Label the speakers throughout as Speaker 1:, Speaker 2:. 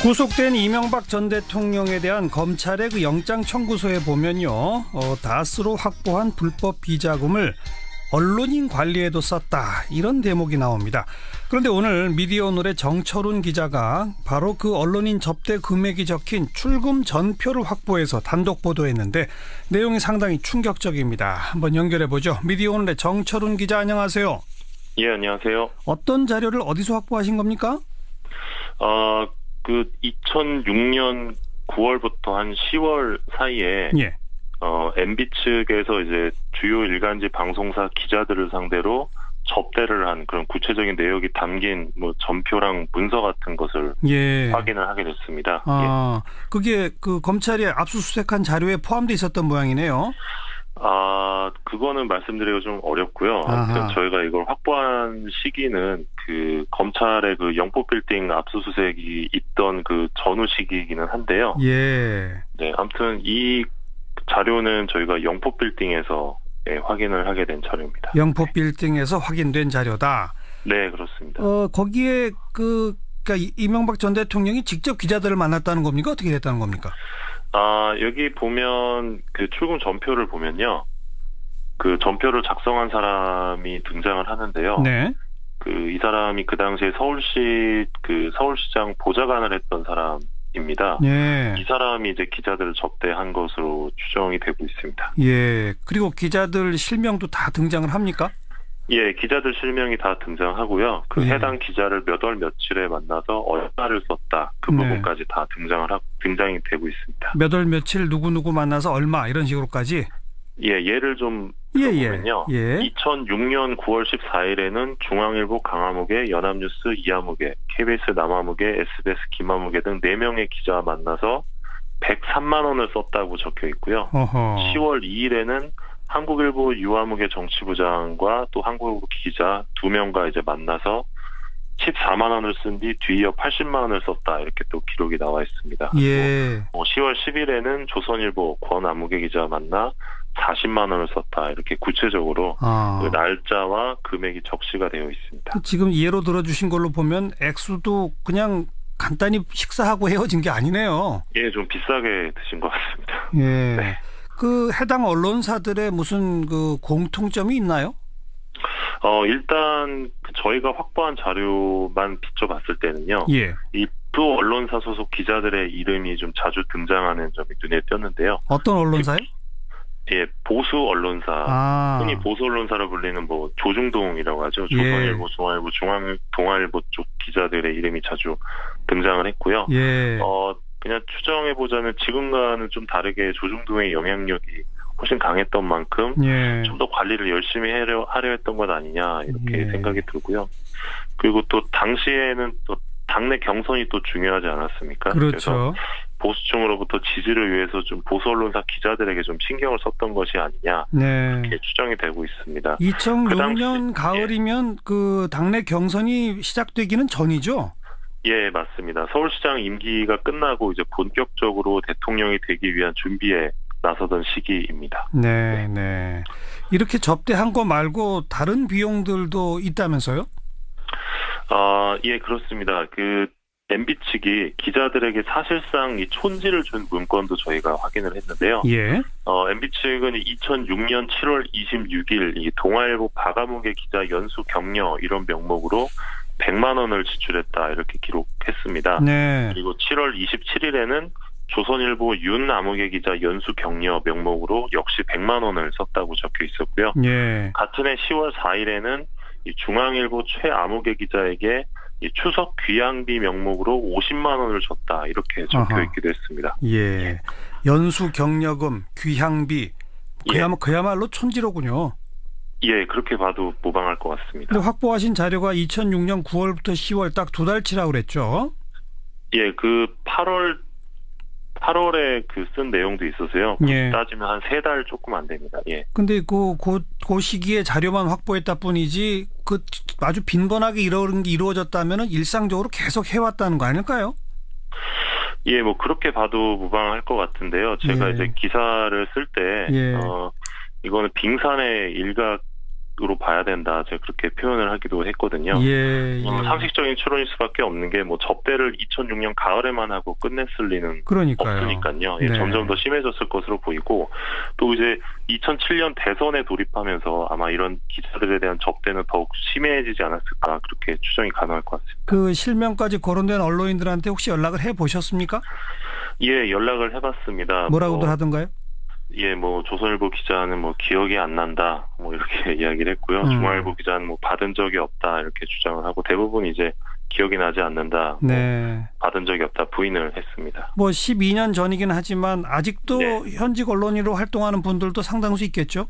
Speaker 1: 구속된 이명박 전 대통령에 대한 검찰의 그 영장 청구서에 보면요, 다스로 확보한 불법 비자금을 언론인 관리에도 썼다, 이런 대목이 나옵니다. 그런데 오늘 미디어오늘의 정철훈 기자가 바로 그 언론인 접대 금액이 적힌 출금 전표를 확보해서 단독 보도했는데 내용이 상당히 충격적입니다. 한번 연결해보죠. 미디어오늘의 정철훈 기자, 안녕하세요.
Speaker 2: 예, 안녕하세요.
Speaker 1: 어떤 자료를 어디서 확보하신 겁니까?
Speaker 2: 2006년 9월부터 한 10월 사이에
Speaker 1: 예.
Speaker 2: MB 측에서 이제 주요 일간지 방송사 기자들을 상대로 접대를 한 그런 구체적인 내용이 담긴 전표랑 문서 같은 것을 확인을 하게 됐습니다.
Speaker 1: 그게 그 검찰이 압수수색한 자료에 포함되어 있었던 모양이네요.
Speaker 2: 그거는 말씀드리기가 좀 어렵고요. 아무튼 저희가 이걸 확보한 시기는 그 검찰의 그 영포빌딩 압수수색이 있던 그 전후 시기이기는 한데요.
Speaker 1: 예.
Speaker 2: 네, 아무튼 이 자료는 저희가 영포빌딩에서 확인을 하게 된 자료입니다.
Speaker 1: 영포빌딩에서 확인된 자료다.
Speaker 2: 네, 그렇습니다.
Speaker 1: 거기에 그러니까 이명박 전 대통령이 직접 기자들을 만났다는 겁니까? 어떻게 됐다는 겁니까?
Speaker 2: 여기 보면 그 출금 전표를 보면요. 그 전표를 작성한 사람이 등장을 하는데요.
Speaker 1: 네.
Speaker 2: 이 사람이 그 당시에 서울시장 보좌관을 했던 사람입니다.
Speaker 1: 예.
Speaker 2: 이 사람이 이제 기자들을 접대한 것으로 추정이 되고 있습니다.
Speaker 1: 예. 그리고 기자들 실명도 다 등장을 합니까?
Speaker 2: 예, 기자들 실명이 다 등장하고요. 해당 기자를 몇 월 며칠에 만나서 얼마를 썼다, 그 부분까지 다 등장이 되고 있습니다.
Speaker 1: 몇 월 며칠 누구 만나서 얼마, 이런 식으로까지?
Speaker 2: 예, 예를 좀 들어보면요. 2006년 9월 14일에는 중앙일보 강화무게, 연합뉴스 이하무게, KBS 남아무게, SBS 김하무게 등 4명의 기자와 만나서 103만 원을 썼다고 적혀 있고요. 10월 2일에는 한국일보 유아무개 정치부장과 또 한국일보 기자 2명과 이제 만나서 14만 원을 쓴 뒤 뒤이어 80만 원을 썼다, 이렇게 또 기록이 나와 있습니다.
Speaker 1: 예.
Speaker 2: 10월 10일에는 조선일보 권아무개 기자와 만나 40만 원을 썼다, 이렇게 구체적으로 그 날짜와 금액이 적시가 되어 있습니다.
Speaker 1: 지금 예로 들어주신 걸로 보면 액수도 그냥 간단히 식사하고 헤어진 게 아니네요.
Speaker 2: 예, 좀 비싸게 드신 것 같습니다.
Speaker 1: 예.
Speaker 2: 네.
Speaker 1: 그 해당 언론사들의 무슨 그 공통점이 있나요?
Speaker 2: 일단 저희가 확보한 자료만 비춰봤을 때는요.
Speaker 1: 예.
Speaker 2: 이 두 언론사 소속 기자들의 이름이 좀 자주 등장하는 점이 눈에 띄었는데요.
Speaker 1: 어떤 언론사요?
Speaker 2: 예, 보수 언론사. 흔히 보수 언론사로 불리는 조중동이라고 하죠. 조선일보, 중앙일보, 동아일보 쪽 기자들의 이름이 자주 등장을 했고요.
Speaker 1: 예.
Speaker 2: 그냥 추정해보자면 지금과는 좀 다르게 조중동의 영향력이 훨씬 강했던 만큼 좀 더 관리를 열심히 하려 했던 것 아니냐, 이렇게 생각이 들고요. 그리고 또 당시에는 또 당내 경선이 또 중요하지 않았습니까?
Speaker 1: 그렇죠.
Speaker 2: 그래서 보수층으로부터 지지를 위해서 좀 보수 언론사 기자들에게 좀 신경을 썼던 것이 아니냐, 이렇게 추정이 되고 있습니다.
Speaker 1: 2006년 가을이면 그 당내 경선이 시작되기는 전이죠?
Speaker 2: 예, 맞습니다. 서울시장 임기가 끝나고 이제 본격적으로 대통령이 되기 위한 준비에 나서던 시기입니다.
Speaker 1: 네. 이렇게 접대한 거 말고 다른 비용들도 있다면서요?
Speaker 2: 예, 그렇습니다. MB 측이 기자들에게 사실상 이 촌지를 준 문건도 저희가 확인을 했는데요.
Speaker 1: 예.
Speaker 2: MB 측은 2006년 7월 26일 이 동아일보 박아무개 기자 연수 격려, 이런 명목으로 100만 원을 지출했다, 이렇게 기록했습니다.
Speaker 1: 네.
Speaker 2: 그리고 7월 27일에는 조선일보 윤아무개 기자 연수 격려 명목으로 역시 100만 원을 썼다고 적혀 있었고요.
Speaker 1: 예.
Speaker 2: 같은 해 10월 4일에는 이 중앙일보 최아무개 기자에게 이 추석 귀향비 명목으로 50만 원을 줬다, 이렇게 적혀 있기도 했습니다.
Speaker 1: 예. 연수 격려금, 귀향비, 그야말로 촌지로군요.
Speaker 2: 예, 그렇게 봐도 무방할 것 같습니다.
Speaker 1: 근데 확보하신 자료가 2006년 9월부터 10월 딱 2달치라고 그랬죠?
Speaker 2: 예, 8월에 쓴 내용도 있어서요. 따지면 한 3달 조금 안 됩니다. 예.
Speaker 1: 근데 그 시기에 자료만 확보했다 뿐이지, 아주 빈번하게 이런 게 이루어졌다면은 일상적으로 계속 해왔다는 거 아닐까요?
Speaker 2: 예, 그렇게 봐도 무방할 것 같은데요. 제가 이제 기사를 쓸 때, 이거는 빙산의 일각 으로 봐야 된다. 제가 그렇게 표현을 하기도 했거든요.
Speaker 1: 예.
Speaker 2: 상식적인 추론일 수밖에 없는 게 뭐 접대를 2006년 가을에만 하고 끝냈을 리는
Speaker 1: 그러니까요.
Speaker 2: 없으니까요. 예,
Speaker 1: 네.
Speaker 2: 점점 더 심해졌을 것으로 보이고 또 이제 2007년 대선에 돌입하면서 아마 이런 기자들에 대한 접대는 더욱 심해지지 않았을까 그렇게 추정이 가능할 것 같습니다.
Speaker 1: 그 실명까지 거론된 언론인들한테 혹시 연락을 해보셨습니까?
Speaker 2: 예, 연락을 해봤습니다.
Speaker 1: 뭐라고들 하던가요?
Speaker 2: 예, 뭐 조선일보 기자는 뭐 기억이 안 난다, 뭐 이렇게 이야기를 했고요. 중앙일보 기자는 뭐 받은 적이 없다 이렇게 주장을 하고 대부분 이제 기억이 나지 않는다,
Speaker 1: 네.
Speaker 2: 뭐 받은 적이 없다 부인을 했습니다.
Speaker 1: 뭐 12년 전이긴 하지만 아직도
Speaker 2: 네.
Speaker 1: 현직 언론인으로 활동하는 분들도 상당수 있겠죠?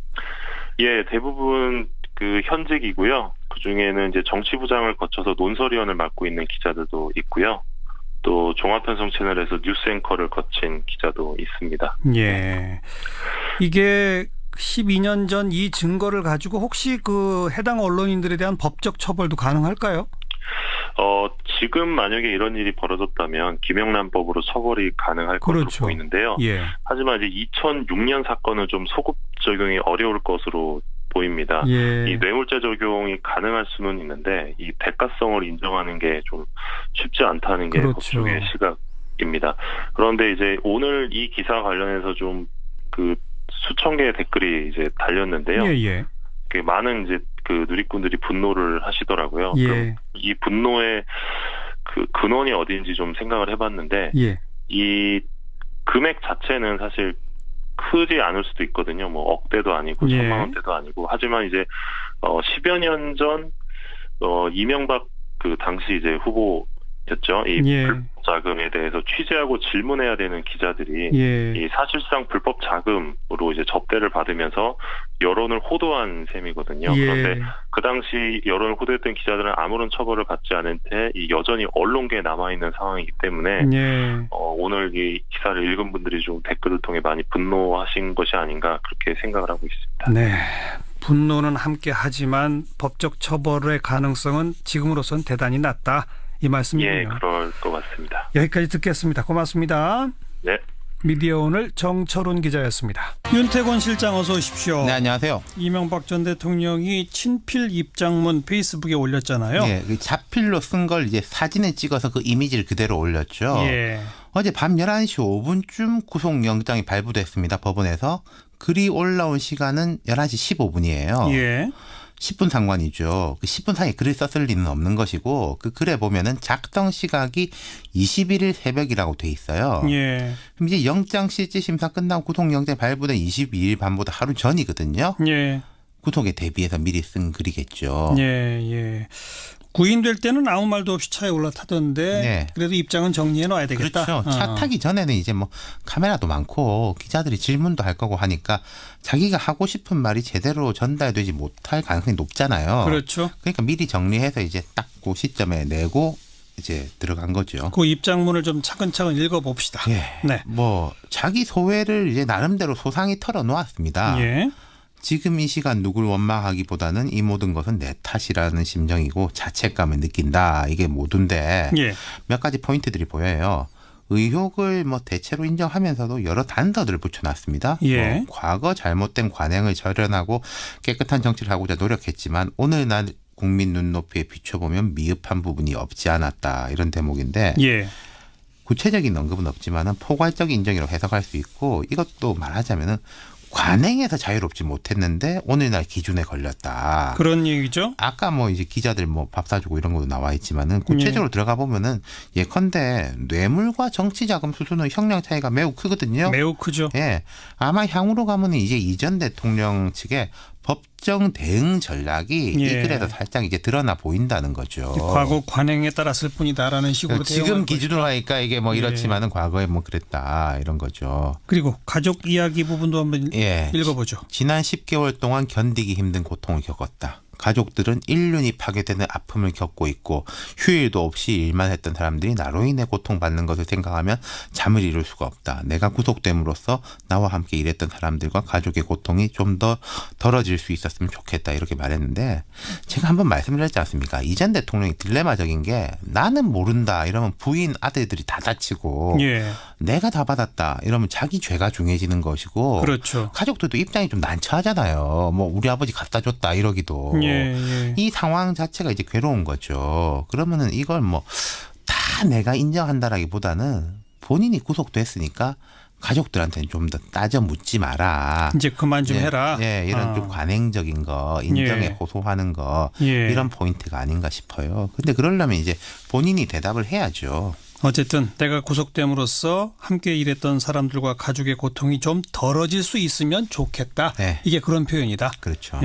Speaker 2: 예, 대부분 그 현직이고요. 그 중에는 이제 정치부장을 거쳐서 논설위원을 맡고 있는 기자들도 있고요. 또 종합편성 채널에서 뉴스 앵커를 거친 기자도 있습니다.
Speaker 1: 예. 이게 12년 전 이 증거를 가지고 혹시 그 해당 언론인들에 대한 법적 처벌도 가능할까요?
Speaker 2: 지금 만약에 이런 일이 벌어졌다면 김영란법으로 처벌이 가능할 것으로
Speaker 1: 그렇죠.
Speaker 2: 보이는데요.
Speaker 1: 예.
Speaker 2: 하지만 이제 2006년 사건은 좀 소급 적용이 어려울 것으로 보입니다.
Speaker 1: 예.
Speaker 2: 이 뇌물죄 적용이 가능할 수는 있는데 이 대가성을 인정하는 게 좀 쉽지 않다는 게
Speaker 1: 그렇죠.
Speaker 2: 법조계의 시각입니다. 그런데 이제 오늘 이 기사 관련해서 좀 그 수천 개의 댓글이 이제 달렸는데요.
Speaker 1: 예.
Speaker 2: 그 많은 이제 그 누리꾼들이 분노를 하시더라고요.
Speaker 1: 예.
Speaker 2: 그럼 이 분노의 그 근원이 어디인지 좀 생각을 해봤는데
Speaker 1: 예.
Speaker 2: 이 금액 자체는 사실 크지 않을 수도 있거든요. 뭐 억대도 아니고
Speaker 1: 예.
Speaker 2: 1,000만 원대도 아니고 하지만 이제 10여 년 전 이명박 그 당시 이제 후보였죠. 이
Speaker 1: 예.
Speaker 2: 불법 자금에 대해서 취재하고 질문해야 되는 기자들이
Speaker 1: 예.
Speaker 2: 이 사실상 불법 자금으로 이제 접대를 받으면서 여론을 호도한 셈이거든요.
Speaker 1: 예.
Speaker 2: 그런데 그 당시 여론을 호도했던 기자들은 아무런 처벌을 받지 않은 채 이 여전히 언론계에 남아 있는 상황이기 때문에
Speaker 1: 예.
Speaker 2: 오늘 이 기사를 읽은 분들이 좀 댓글을 통해 많이 분노하신 것이 아닌가 그렇게 생각을 하고 있습니다.
Speaker 1: 네. 분노는 함께 하지만 법적 처벌의 가능성은 지금으로선 대단히 낮다. 이 말씀이군요.
Speaker 2: 예, 그럴 것 같습니다.
Speaker 1: 여기까지 듣겠습니다. 고맙습니다.
Speaker 2: 네.
Speaker 1: 미디어 오늘 정철훈 기자였습니다. 윤태권 실장 어서 오십시오.
Speaker 3: 네, 안녕하세요.
Speaker 1: 이명박 전 대통령이 친필 입장문 페이스북에 올렸잖아요.
Speaker 3: 네, 그 자필로 쓴 걸 이제 사진에 찍어서 그 이미지를 그대로 올렸죠.
Speaker 1: 예.
Speaker 3: 어제 밤 11시 5분쯤 구속영장이 발부됐습니다. 법원에서. 글이 올라온 시간은 11시 15분이에요.
Speaker 1: 예.
Speaker 3: 10분 상관이죠. 그 10분 사이에 글을 썼을 리는 없는 것이고 그 글에 보면은 작성 시각이 21일 새벽이라고 돼 있어요.
Speaker 1: 예.
Speaker 3: 그럼 이제 영장 실질 심사 끝나고 구속영장 발부된 22일 밤보다 하루 전이거든요.
Speaker 1: 예.
Speaker 3: 구속에 대비해서 미리 쓴 글이겠죠.
Speaker 1: 예. 구인될 때는 아무 말도 없이 차에 올라타던데
Speaker 3: 네.
Speaker 1: 그래도 입장은 정리해 놔야 되겠다.
Speaker 3: 그렇죠. 차 타기 전에는 이제 뭐 카메라도 많고 기자들이 질문도 할 거고 하니까 자기가 하고 싶은 말이 제대로 전달되지 못할 가능성이 높잖아요.
Speaker 1: 그렇죠.
Speaker 3: 그러니까 미리 정리해서 이제 딱 그 시점에 내고 이제 들어간 거죠.
Speaker 1: 그 입장문을 좀 차근차근 읽어봅시다.
Speaker 3: 예.
Speaker 1: 네.
Speaker 3: 뭐 자기 소회를 이제 나름대로 소상히 털어놓았습니다.
Speaker 1: 예.
Speaker 3: 지금 이 시간 누굴 원망하기보다는 이 모든 것은 내 탓이라는 심정이고 자책감을 느낀다. 이게 모두인데
Speaker 1: 예.
Speaker 3: 몇 가지 포인트들이 보여요. 의혹을 뭐 대체로 인정하면서도 여러 단서들을 붙여놨습니다.
Speaker 1: 예.
Speaker 3: 과거 잘못된 관행을 절연하고 깨끗한 정치를 하고자 노력했지만 오늘날 국민 눈높이에 비춰보면 미흡한 부분이 없지 않았다. 이런 대목인데
Speaker 1: 예.
Speaker 3: 구체적인 언급은 없지만 포괄적 인정이라고 해석할 수 있고 이것도 말하자면 관행에서 자유롭지 못했는데 오늘날 기준에 걸렸다.
Speaker 1: 그런 얘기죠.
Speaker 3: 아까 뭐 이제 기자들 뭐 밥 사주고 이런 것도 나와 있지만은 구체적으로 들어가 보면은 예컨대 뇌물과 정치자금 수수는 형량 차이가 매우 크거든요.
Speaker 1: 매우 크죠.
Speaker 3: 예, 아마 향후로 가면은 이제 이 전 대통령 측의 법정 대응 전략이 이
Speaker 1: 예.
Speaker 3: 글에서 살짝 이제 드러나 보인다는 거죠.
Speaker 1: 과거 관행에 따랐을 뿐이다라는 식으로
Speaker 3: 지금 기준으로 하니까 이게 뭐 이렇지만은 과거에 뭐 그랬다 이런 거죠.
Speaker 1: 그리고 가족 이야기 부분도 한번
Speaker 3: 예.
Speaker 1: 읽어보죠.
Speaker 3: 지난 10개월 동안 견디기 힘든 고통을 겪었다. 가족들은 인륜이 파괴되는 아픔을 겪고 있고 휴일도 없이 일만 했던 사람들이 나로 인해 고통받는 것을 생각하면 잠을 이룰 수가 없다. 내가 구속됨으로써 나와 함께 일했던 사람들과 가족의 고통이 좀 더 덜어질 수 있었으면 좋겠다. 이렇게 말했는데 제가 한번 말씀드렸지 않습니까? 이 전 대통령이 딜레마적인 게 나는 모른다 이러면 부인 아들들이 다 다치고
Speaker 1: 예.
Speaker 3: 내가 다 받았다 이러면 자기 죄가 중요해지는 것이고
Speaker 1: 그렇죠.
Speaker 3: 가족들도 입장이 좀 난처하잖아요. 뭐 우리 아버지 갖다 줬다 이러기도. 이 상황 자체가 이제 괴로운 거죠. 그러면은 이걸 뭐 다 내가 인정한다라기보다는 본인이 구속됐으니까 가족들한테는 좀 더 따져 묻지 마라.
Speaker 1: 이제 그만 좀 해라.
Speaker 3: 이런 좀 관행적인 거, 인정에 호소하는 거 이런 포인트가 아닌가 싶어요. 근데 그러려면 이제 본인이 대답을 해야죠.
Speaker 1: 어쨌든 내가 구속됨으로써 함께 일했던 사람들과 가족의 고통이 좀 덜어질 수 있으면 좋겠다. 이게 그런 표현이다.
Speaker 3: 그렇죠.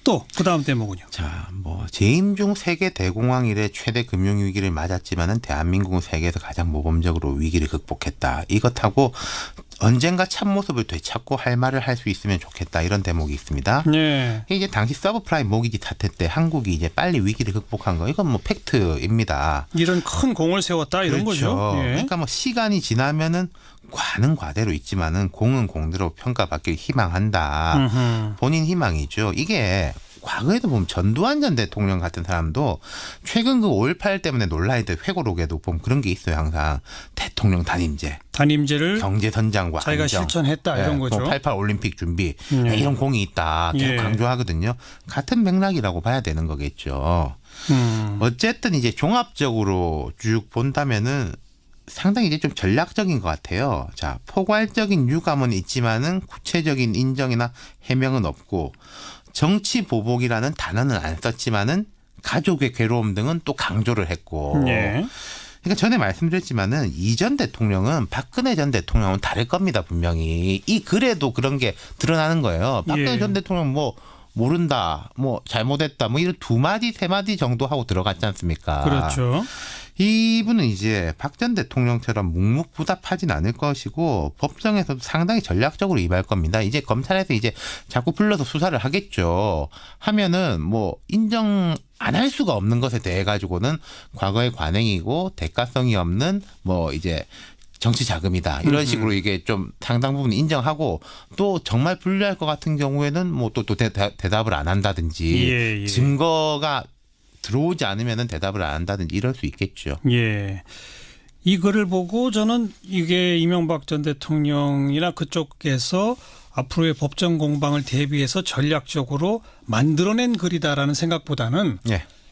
Speaker 1: 또 그다음 대목은요.
Speaker 3: 자, 뭐 재임 중 세계 대공황 이래 최대 금융 위기를 맞았지만은 대한민국은 세계에서 가장 모범적으로 위기를 극복했다. 이것하고 언젠가 참모습을 되찾고 할 말을 할 수 있으면 좋겠다. 이런 대목이 있습니다. 이제 당시 서브프라임 모기지 사태 때 한국이 이제 빨리 위기를 극복한 거 이건 뭐 팩트입니다.
Speaker 1: 이런 큰 공을 세웠다 이런
Speaker 3: 그렇죠.
Speaker 1: 거죠.
Speaker 3: 그러니까 뭐 시간이 지나면은 과는 과대로 있지만은 공은 공대로 평가받길 희망한다. 본인 희망이죠. 이게 과거에도 보면 전두환 전 대통령 같은 사람도 최근 그 5.18 때문에 논란이 회고록에도 보면 그런 게 있어요. 항상 대통령 단임제를 경제선장과
Speaker 1: 자기가
Speaker 3: 안정.
Speaker 1: 실천했다 이런 거죠.
Speaker 3: 88 올림픽 준비 이런 공이 있다. 계속 강조하거든요. 같은 맥락이라고 봐야 되는 거겠죠. 어쨌든 이제 종합적으로 쭉 본다면은 상당히 이제 좀 전략적인 것 같아요. 자, 포괄적인 유감은 있지만은 구체적인 인정이나 해명은 없고 정치 보복이라는 단어는 안 썼지만은 가족의 괴로움 등은 또 강조를 했고. 그러니까 전에 말씀드렸지만은 이 전 대통령은 박근혜 전 대통령은 다를 겁니다. 분명히 이 글에도 그런 게 드러나는 거예요. 박근혜 전 대통령 뭐 모른다, 뭐 잘못했다, 뭐 이런 2마디 3마디 정도 하고 들어갔지 않습니까?
Speaker 1: 그렇죠.
Speaker 3: 이분은 이제 박 전 대통령처럼 묵묵부답하진 않을 것이고 법정에서도 상당히 전략적으로 임할 겁니다. 이제 검찰에서 이제 자꾸 불러서 수사를 하겠죠. 하면은 뭐 인정 안 할 수가 없는 것에 대해 가지고는 과거의 관행이고 대가성이 없는 뭐 이제 정치 자금이다. 이런 식으로 이게 좀 상당 부분 인정하고 또 정말 불리할 것 같은 경우에는 뭐 또 대답을 안 한다든지 증거가 들어오지 않으면 대답을 안 한다든지 이럴 수 있겠죠.
Speaker 1: 이 글을 보고 저는 이게 이명박 전 대통령이나 그쪽에서 앞으로의 법정 공방을 대비해서 전략적으로 만들어낸 글이다라는 생각보다는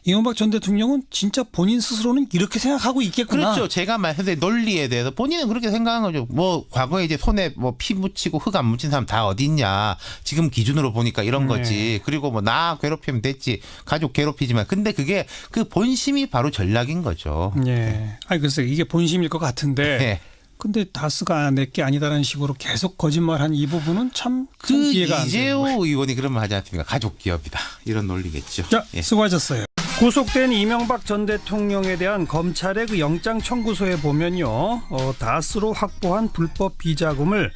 Speaker 1: 이명박 전 대통령은 진짜 본인 스스로는 이렇게 생각하고 있겠구나.
Speaker 3: 그렇죠. 제가 말했을 때 논리에 대해서 본인은 그렇게 생각한 거죠. 뭐 과거에 이제 손에 뭐 피 묻히고 흙 안 묻힌 사람 다 어디 있냐. 지금 기준으로 보니까 이런 거지. 그리고 뭐 나 괴롭히면 됐지. 가족 괴롭히지만. 근데 그게 그 본심이 바로 전략인 거죠.
Speaker 1: 아니 글쎄 이게 본심일 것 같은데. 근데 다스가 내게 아니다라는 식으로 계속 거짓말한 이 부분은 참 이해가 안 돼요.
Speaker 3: 이재호 의원이 그런 말 하지 않습니까? 가족 기업이다. 이런 논리겠죠.
Speaker 1: 자, 수고하셨어요. 구속된 이명박 전 대통령에 대한 검찰의 그 영장 청구서에 보면요, 다스로 확보한 불법 비자금을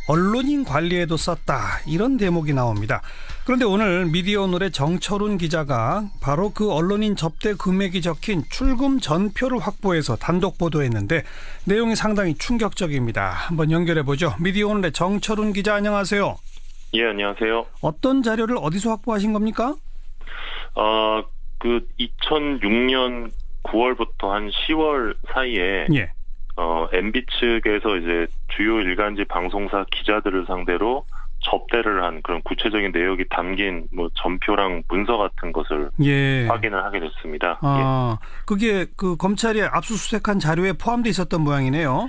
Speaker 1: 언론인 관리에도 썼다 이런 대목이 나옵니다. 그런데 오늘 미디어오늘의 정철훈 기자가 바로 그 언론인 접대 금액이 적힌 출금 전표를 확보해서 단독 보도했는데 내용이 상당히 충격적입니다. 한번 연결해 보죠. 미디어오늘의 정철훈 기자 안녕하세요.
Speaker 2: 예, 안녕하세요.
Speaker 1: 어떤 자료를 어디서 확보하신 겁니까?
Speaker 2: 그 2006년 9월부터 한 10월 사이에 MB 측에서 이제 주요 일간지 방송사 기자들을 상대로 접대를 한 그런 구체적인 내용이 담긴 뭐 전표랑 문서 같은 것을 확인을 하게 됐습니다.
Speaker 1: 그게 그 검찰이 압수수색한 자료에 포함돼 있었던 모양이네요.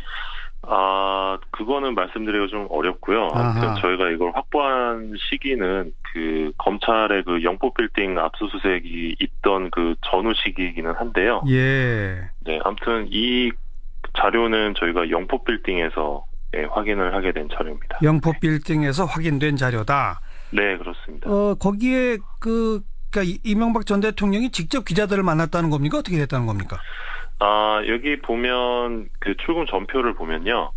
Speaker 2: 그거는 말씀드리기가 좀 어렵고요. 아무튼 저희가 이걸 확보한 시기는 그 검찰의 그 영포빌딩 압수수색이 있던 그 전후 시기이기는 한데요. 네, 아무튼 이 자료는 저희가 영포빌딩에서 확인을 하게 된 자료입니다.
Speaker 1: 영포빌딩에서 확인된 자료다.
Speaker 2: 네, 그렇습니다.
Speaker 1: 거기에 그러니까 이명박 전 대통령이 직접 기자들을 만났다는 겁니까? 어떻게 됐다는 겁니까?
Speaker 2: 여기 보면 그 출금 전표를 보면요.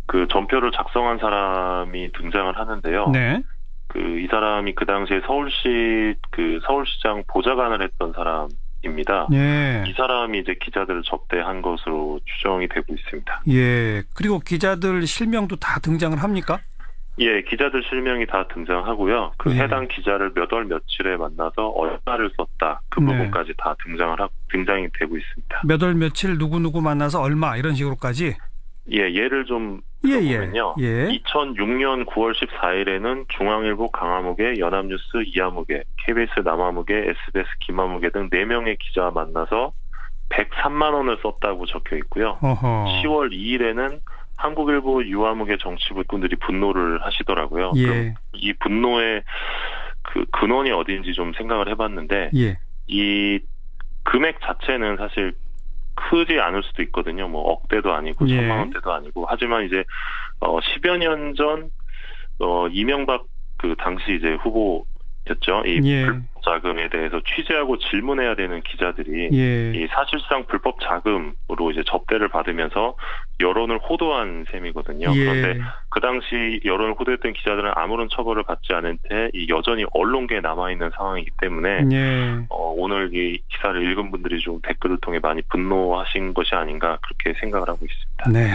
Speaker 2: 그 전표를 작성한 사람이 등장을 하는데요. 이 사람이 그 당시에 서울시장 보좌관을 했던 사람입니다. 이 사람이 이제 기자들을 접대한 것으로 추정이 되고 있습니다.
Speaker 1: 그리고 기자들 실명도 다 등장을 합니까?
Speaker 2: 기자들 실명이 다 등장하고요. 그 해당 기자를 몇 월 며칠에 만나서 얼마를 썼다. 그 부분까지 다 등장이 되고 있습니다.
Speaker 1: 몇 월 며칠 누구 만나서 얼마 이런 식으로까지?
Speaker 2: 예를 좀 들어보면요. 2006년 9월 14일에는 중앙일보 강화무게, 연합뉴스 이하무게, KBS 남아무게, SBS 김하무게 등 4명의 기자와 만나서 103만 원을 썼다고 적혀 있고요. 10월 2일에는 한국일보 유아무개 정치부분들이 분노를 하시더라고요. 그럼 이 분노의 그 근원이 어디인지 좀 생각을 해봤는데 이 금액 자체는 사실 크지 않을 수도 있거든요. 뭐 억대도 아니고 1,000만 원대도 아니고. 하지만 이제 10여 년 전 이명박 그 당시 이제 후보였죠. 이 불법 자금에 대해서 취재하고 질문해야 되는 기자들이 이 사실상 불법 자금으로 이제 접대를 받으면서 여론을 호도한 셈이거든요. 그런데 그 당시 여론을 호도했던 기자들은 아무런 처벌을 받지 않은 채 이 여전히 언론계에 남아 있는 상황이기 때문에 오늘 이 기사를 읽은 분들이 좀 댓글을 통해 많이 분노하신 것이 아닌가 그렇게 생각을 하고 있습니다.
Speaker 1: 네.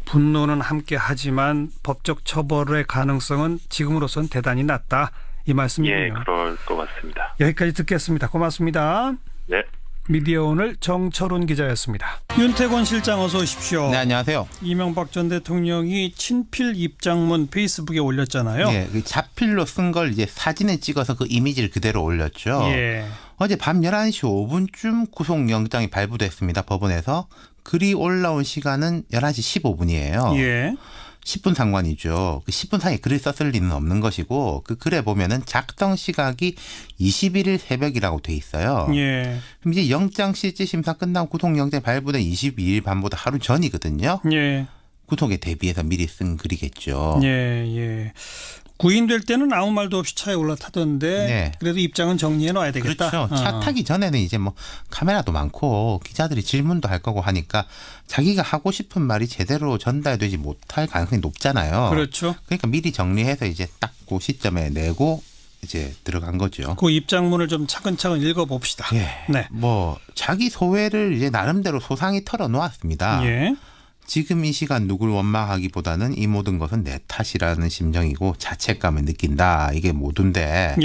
Speaker 1: 분노는 함께 하지만 법적 처벌의 가능성은 지금으로선 대단히 낮다. 이 말씀이군요.
Speaker 2: 예, 그럴 것 같습니다.
Speaker 1: 여기까지 듣겠습니다. 고맙습니다.
Speaker 2: 네.
Speaker 1: 미디어 오늘 정철훈 기자였습니다. 윤태권 실장 어서 오십시오.
Speaker 3: 네, 안녕하세요.
Speaker 1: 이명박 전 대통령이 친필 입장문 페이스북에 올렸잖아요.
Speaker 3: 네, 그 자필로 쓴 걸 이제 사진에 찍어서 그 이미지를 그대로 올렸죠. 어제 밤 11시 5분쯤 구속영장이 발부됐습니다. 법원에서. 글이 올라온 시간은 11시 15분이에요. 10분 상관이죠. 그 10분 사이에 글을 썼을 리는 없는 것이고 그 글에 보면은 작성 시각이 21일 새벽이라고 돼 있어요. 그럼 이제 영장 실질 심사 끝나고 구속영장 발부된 22일 밤보다 하루 전이거든요. 구속에 대비해서 미리 쓴 글이겠죠.
Speaker 1: 구인될 때는 아무 말도 없이 차에 올라타던데 그래도 입장은 정리해 놔야 되겠다.
Speaker 3: 그렇죠. 차 타기 전에는 이제 뭐 카메라도 많고 기자들이 질문도 할 거고 하니까 자기가 하고 싶은 말이 제대로 전달되지 못할 가능성이 높잖아요.
Speaker 1: 그렇죠.
Speaker 3: 그러니까 미리 정리해서 이제 딱 그 시점에 내고 이제 들어간 거죠.
Speaker 1: 그 입장문을 좀 차근차근 읽어봅시다.
Speaker 3: 뭐 자기 소회를 이제 나름대로 소상히 털어놓았습니다. 지금 이 시간 누굴 원망하기보다는 이 모든 것은 내 탓이라는 심정이고 자책감을 느낀다. 이게 모두인데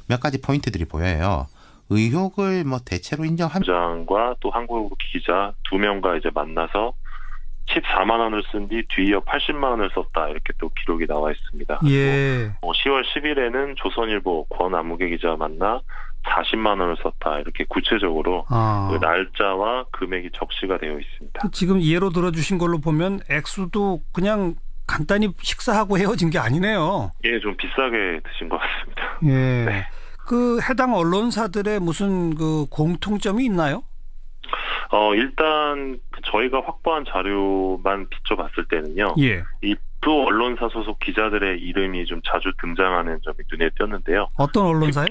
Speaker 3: 몇 가지 포인트들이 보여요. 의혹을 뭐 대체로 인정합니다.
Speaker 2: 장과 또 한국일보 기자 2명과 이제 만나서 14만 원을 쓴 뒤 뒤이어 80만 원을 썼다. 이렇게 또 기록이 나와 있습니다. 10월 10일에는 조선일보 권아무개 기자와 만나 40만 원을 썼다. 이렇게 구체적으로 그 날짜와 금액이 적시가 되어 있습니다.
Speaker 1: 지금 예로 들어주신 걸로 보면 액수도 그냥 간단히 식사하고 헤어진 게 아니네요.
Speaker 2: 좀 비싸게 드신 것 같습니다.
Speaker 1: 그 해당 언론사들의 무슨 그 공통점이 있나요?
Speaker 2: 일단 저희가 확보한 자료만 비춰봤을 때는요. 이 두 언론사 소속 기자들의 이름이 좀 자주 등장하는 점이 눈에 띄었는데요.
Speaker 1: 어떤 언론사요?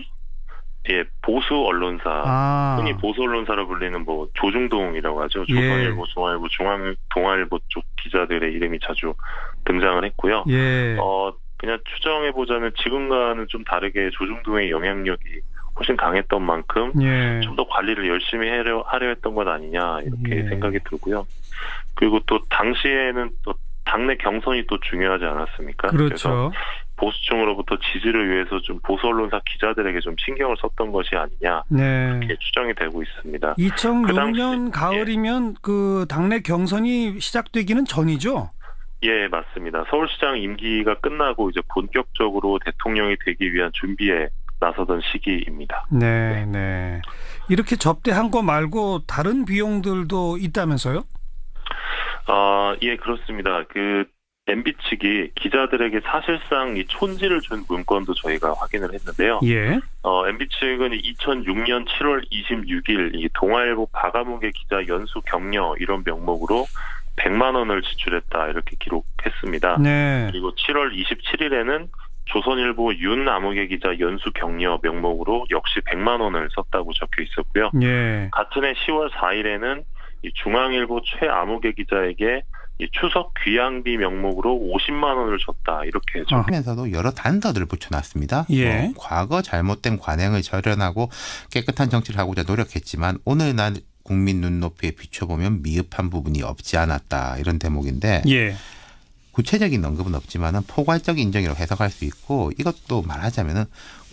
Speaker 2: 보수 언론사, 흔히 보수 언론사로 불리는 뭐 조중동이라고 하죠. 조선일보, 중앙일보, 동아일보 쪽 기자들의 이름이 자주 등장을 했고요. 그냥 추정해보자면 지금과는 좀 다르게 조중동의 영향력이 훨씬 강했던 만큼 좀 더 관리를 열심히 하려 했던 것 아니냐 이렇게 생각이 들고요. 그리고 또 당시에는 또 당내 경선이 또 중요하지 않았습니까? 그래서 보수층으로부터 지지를 위해서 좀 보수 언론사 기자들에게 좀 신경을 썼던 것이 아니냐 이렇게 추정이 되고 있습니다.
Speaker 1: 2006년 가을이면 그 당내 경선이 시작되기는 전이죠?
Speaker 2: 맞습니다. 서울시장 임기가 끝나고 이제 본격적으로 대통령이 되기 위한 준비에 나서던 시기입니다.
Speaker 1: 이렇게 접대한 거 말고 다른 비용들도 있다면서요?
Speaker 2: 그렇습니다. 그 MB 측이 기자들에게 사실상 이 촌지를 준 문건도 저희가 확인을 했는데요. MB 측은 2006년 7월 26일 이 동아일보 박아무개 기자 연수 격려 이런 명목으로 100만 원을 지출했다 이렇게 기록했습니다. 그리고 7월 27일에는 조선일보 윤아무개 기자 연수 격려 명목으로 역시 100만 원을 썼다고 적혀 있었고요. 같은 해 10월 4일에는 이 중앙일보 최아무개 기자에게 이 추석 귀향비 명목으로 50만 원을 줬다 이렇게
Speaker 3: 하면서도 여러 단서들을 붙여놨습니다. 과거 잘못된 관행을 절연하고 깨끗한 정치를 하고자 노력했지만 오늘날 국민 눈높이에 비춰보면 미흡한 부분이 없지 않았다 이런 대목인데 구체적인 언급은 없지만 포괄적 인정이라고 해석할 수 있고 이것도 말하자면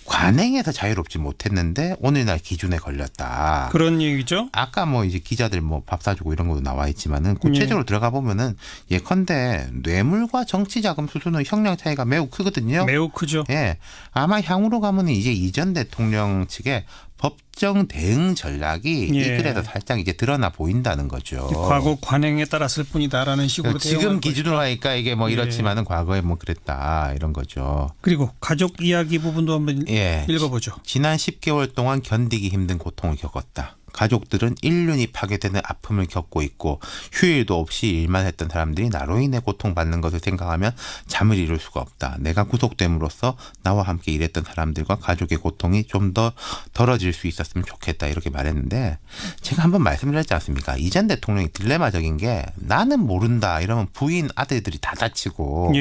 Speaker 3: 관행에서 자유롭지 못했는데 오늘날 기준에 걸렸다.
Speaker 1: 그런 얘기죠.
Speaker 3: 아까 뭐 이제 기자들 뭐 밥 사주고 이런 것도 나와 있지만은 구체적으로 들어가 보면은 예컨대 뇌물과 정치자금 수수는 형량 차이가 매우 크거든요.
Speaker 1: 매우 크죠.
Speaker 3: 예, 아마 향후로 가면은 이제 이 전 대통령 측의 법정 대응 전략이 이 글에서 살짝 이제 드러나 보인다는 거죠.
Speaker 1: 과거 관행에 따랐을 뿐이다라는 식으로
Speaker 3: 지금 기준으로 하니까 이게 뭐 이렇지만은 과거에 뭐 그랬다 이런 거죠.
Speaker 1: 그리고 가족 이야기 부분도 한번 읽어보죠.
Speaker 3: 지난 10개월 동안 견디기 힘든 고통을 겪었다. 가족들은 인륜이 파괴되는 아픔을 겪고 있고 휴일도 없이 일만 했던 사람들이 나로 인해 고통받는 것을 생각하면 잠을 이룰 수가 없다. 내가 구속됨으로써 나와 함께 일했던 사람들과 가족의 고통이 좀 더 덜어질 수 있었으면 좋겠다 이렇게 말했는데 제가 한번 말씀드렸지 않습니까? 이 전 대통령이 딜레마적인 게 나는 모른다 이러면 부인 아들들이 다 다치고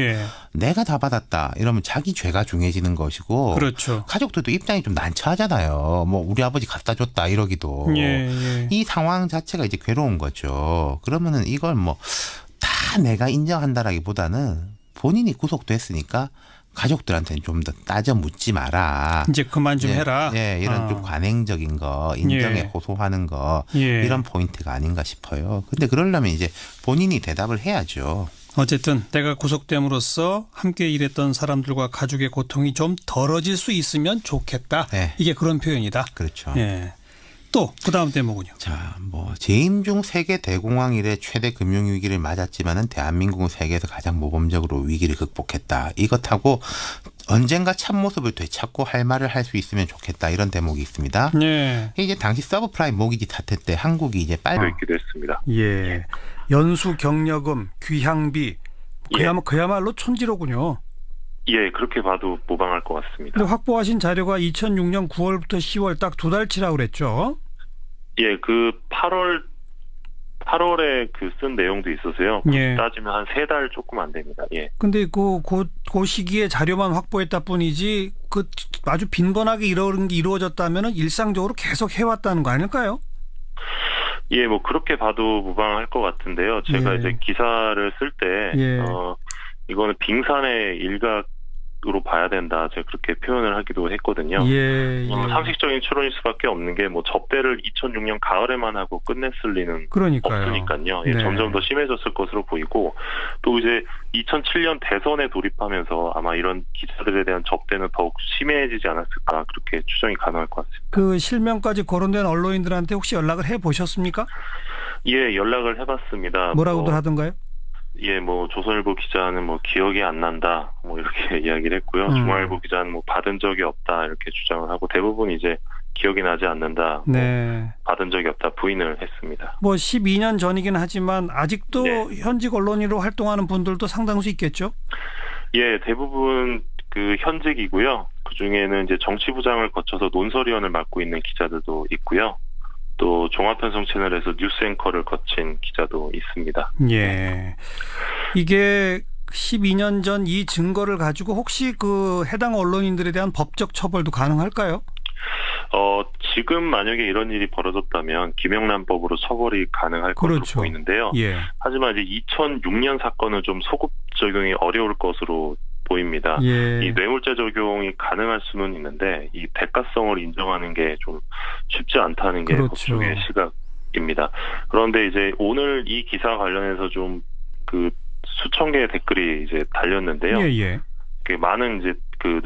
Speaker 3: 내가 다 받았다 이러면 자기 죄가 중해지는 것이고
Speaker 1: 그렇죠.
Speaker 3: 가족들도 입장이 좀 난처하잖아요. 뭐 우리 아버지 갖다 줬다 이러기도. 이 상황 자체가 이제 괴로운 거죠. 그러면은 이걸 뭐 다 내가 인정한다라기보다는 본인이 구속됐으니까 가족들한테는 좀 더 따져 묻지 마라.
Speaker 1: 이제 그만 좀 해라.
Speaker 3: 이런 좀 관행적인 거, 인정에 호소하는 거 이런 포인트가 아닌가 싶어요. 근데 그러려면 이제 본인이 대답을 해야죠.
Speaker 1: 어쨌든 내가 구속됨으로써 함께 일했던 사람들과 가족의 고통이 좀 덜어질 수 있으면 좋겠다. 이게 그런 표현이다.
Speaker 3: 그렇죠.
Speaker 1: 또 그다음 대목은요.
Speaker 3: 자, 뭐 재임 중 세계 대공황 이래 최대 금융 위기를 맞았지만은 대한민국은 세계에서 가장 모범적으로 위기를 극복했다. 이것하고 언젠가 참모습을 되찾고 할 말을 할 수 있으면 좋겠다. 이런 대목이 있습니다. 이제 당시 서브프라임 모기지 사태 때 한국이 이제
Speaker 2: 있기도 했습니다.
Speaker 1: 연수 경력금, 귀향비 그야말로 촌지로군요.
Speaker 2: 그렇게 봐도 무방할 것 같습니다.
Speaker 1: 근데 확보하신 자료가 2006년 9월부터 10월 딱 2달치라고 그랬죠?
Speaker 2: 그 8월에 그 쓴 내용도 있어서요. 따지면 한 3달 조금 안 됩니다.
Speaker 1: 근데 그 시기에 자료만 확보했다 뿐이지 그 아주 빈번하게 이런 게 이루어졌다면은 일상적으로 계속 해왔다는 거 아닐까요?
Speaker 2: 뭐 그렇게 봐도 무방할 것 같은데요. 제가 이제 기사를 쓸 때 이거는 빙산의 일각으로 봐야 된다. 제가 그렇게 표현을 하기도 했거든요. 상식적인 추론일 수밖에 없는 게 뭐 접대를 2006년 가을에만 하고 끝냈을 리는 없으니까요. 점점 더 심해졌을 것으로 보이고 또 이제 2007년 대선에 돌입하면서 아마 이런 기자들에 대한 접대는 더욱 심해지지 않았을까 그렇게 추정이 가능할 것 같습니다.
Speaker 1: 그 실명까지 거론된 언론인들한테 혹시 연락을 해보셨습니까?
Speaker 2: 연락을 해봤습니다.
Speaker 1: 뭐라고들 하던가요?
Speaker 2: 뭐 조선일보 기자는 뭐 기억이 안 난다 뭐 이렇게 이야기를 했고요. 중앙일보 기자는 뭐 받은 적이 없다 이렇게 주장을 하고 대부분 이제 기억이 나지 않는다. 받은 적이 없다 부인을 했습니다. 뭐
Speaker 1: 12년 전이긴 하지만 아직도 현직 언론인으로 활동하는 분들도 상당수 있겠죠?
Speaker 2: 대부분 그 현직이고요. 그 중에는 이제 정치부장을 거쳐서 논설위원을 맡고 있는 기자들도 있고요. 또 종합편성 채널에서 뉴스 앵커를 거친 기자도 있습니다.
Speaker 1: 이게 12년 전 이 증거를 가지고 혹시 그 해당 언론인들에 대한 법적 처벌도 가능할까요?
Speaker 2: 지금 만약에 이런 일이 벌어졌다면 김영란법으로 처벌이 가능할 것으로 보이는데요. 하지만 이제 2006년 사건은 좀 소급 적용이 어려울 것으로 보입니다. 이 뇌물죄 적용이 가능할 수는 있는데 이 대가성을 인정하는 게 좀 쉽지 않다는 게 법조계의 시각입니다. 그런데 이제 오늘 이 기사 관련해서 좀 그 수천 개의 댓글이 이제 달렸는데요. 많은 이제 그